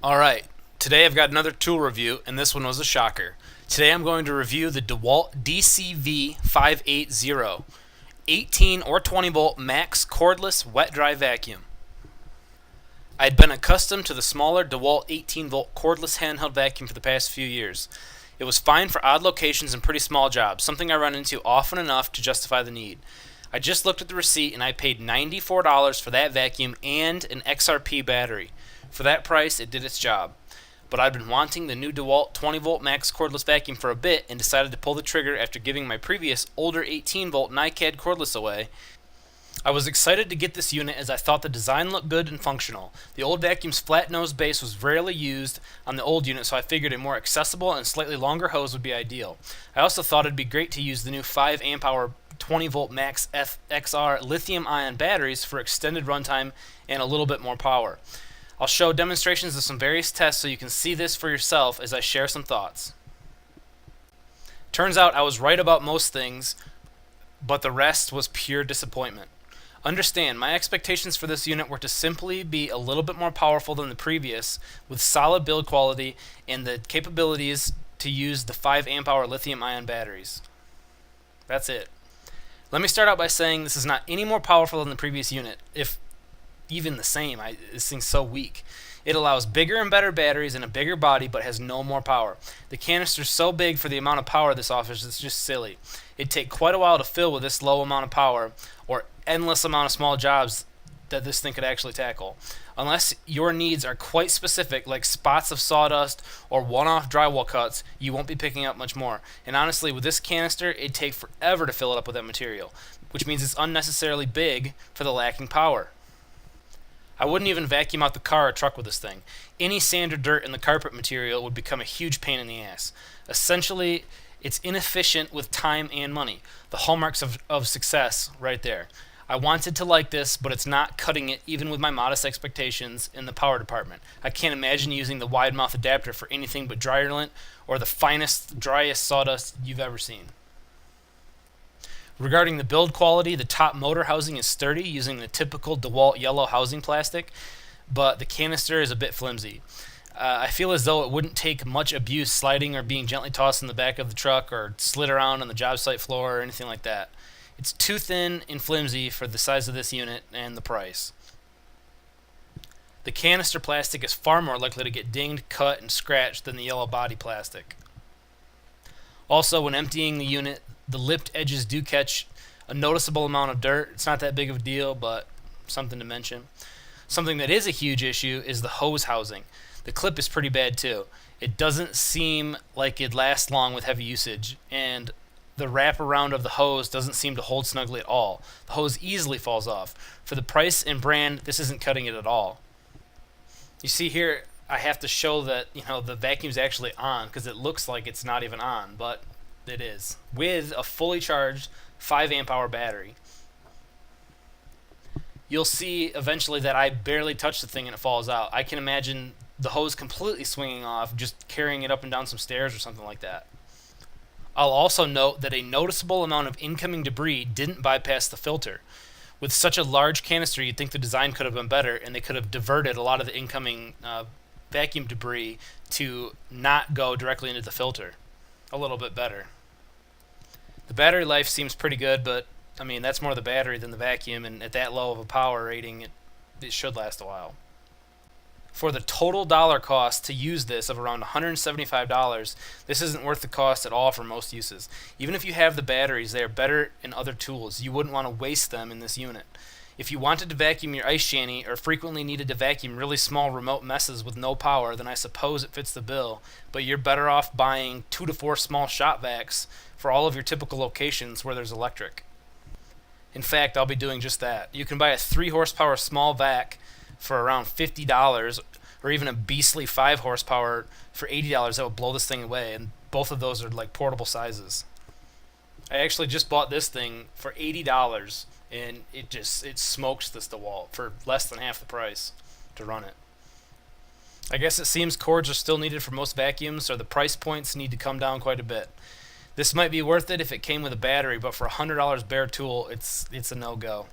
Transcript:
Alright, today I've got another tool review, and this one was a shocker. Today I'm going to review the DEWALT DCV580 18 or 20 volt max cordless wet dry vacuum. I'd been accustomed to the smaller DEWALT 18 volt cordless handheld vacuum for the past few years. It was fine for odd locations and pretty small jobs, something I run into often enough to justify the need. I just looked at the receipt and I paid $94 for that vacuum and an XRP battery. For that price, it did its job. But I'd been wanting the new DEWALT 20 volt max cordless vacuum for a bit and decided to pull the trigger after giving my previous older 18 volt NiCad cordless away. I was excited to get this unit as I thought the design looked good and functional. The old vacuum's flat nose base was rarely used on the old unit, so I figured a more accessible and slightly longer hose would be ideal. I also thought it'd be great to use the new 5 amp hour 20 volt max FXR lithium ion batteries for extended runtime and a little bit more power. I'll show demonstrations of some various tests so you can see this for yourself as I share some thoughts. Turns out I was right about most things, but the rest was pure disappointment. Understand, my expectations for this unit were to simply be a little bit more powerful than the previous, with solid build quality and the capabilities to use the 5 amp hour lithium ion batteries. That's it. Let me start out by saying this is not any more powerful than the previous unit, if even the same. This thing's so weak. It allows bigger and better batteries and a bigger body, but has no more power. The canister's so big for the amount of power this offers, it's just silly. It'd take quite a while to fill with this low amount of power, or endless amount of small jobs that this thing could actually tackle. Unless your needs are quite specific, like spots of sawdust or one-off drywall cuts, you won't be picking up much more. And honestly, with this canister, it'd take forever to fill it up with that material, which means it's unnecessarily big for the lacking power. I wouldn't even vacuum out the car or truck with this thing. Any sand or dirt in the carpet material would become a huge pain in the ass. Essentially, it's inefficient with time and money. The hallmarks of success right there. I wanted to like this, but it's not cutting it even with my modest expectations in the power department. I can't imagine using the wide mouth adapter for anything but dryer lint or the finest, driest sawdust you've ever seen. Regarding the build quality, the top motor housing is sturdy using the typical DEWALT yellow housing plastic, but the canister is a bit flimsy. I feel as though it wouldn't take much abuse sliding or being gently tossed in the back of the truck or slid around on the job site floor or anything like that. It's too thin and flimsy for the size of this unit and the price. The canister plastic is far more likely to get dinged, cut, and scratched than the yellow body plastic. Also, when emptying the unit, the lipped edges do catch a noticeable amount of dirt. It's not that big of a deal, but something to mention. Something that is a huge issue is the hose housing. The clip is pretty bad too. It doesn't seem like it'd last long with heavy usage, and the wraparound of the hose doesn't seem to hold snugly at all. The hose easily falls off. For the price and brand, this isn't cutting it at all. You see here, I have to show that the vacuum's actually on because it looks like it's not even on, but it is, with a fully charged 5 amp hour battery. You'll see eventually that I barely touch the thing and it falls out. I can imagine the hose completely swinging off, just carrying it up and down some stairs or something like that. I'll also note that a noticeable amount of incoming debris didn't bypass the filter. With such a large canister, you'd think the design could have been better and they could have diverted a lot of the incoming vacuum debris to not go directly into the filter a little bit better. The battery life seems pretty good, but I mean that's more the battery than the vacuum, and at that low of a power rating it should last a while. For the total dollar cost to use this of around $175, this isn't worth the cost at all for most uses. Even if you have the batteries, they are better in other tools. You wouldn't want to waste them in this unit. If you wanted to vacuum your ice shanty or frequently needed to vacuum really small remote messes with no power, then I suppose it fits the bill, but you're better off buying 2 to 4 small shop vacs for all of your typical locations where there's electric. In fact, I'll be doing just that. You can buy a 3 horsepower small vac for around $50, or even a beastly 5 horsepower for $80 that would blow this thing away, and both of those are like portable sizes. I actually just bought this thing for $80, and it smokes this DEWALT for less than half the price to run it. I guess it seems cords are still needed for most vacuums, so the price points need to come down quite a bit. This might be worth it if it came with a battery, but for $100 bare tool, it's a no-go.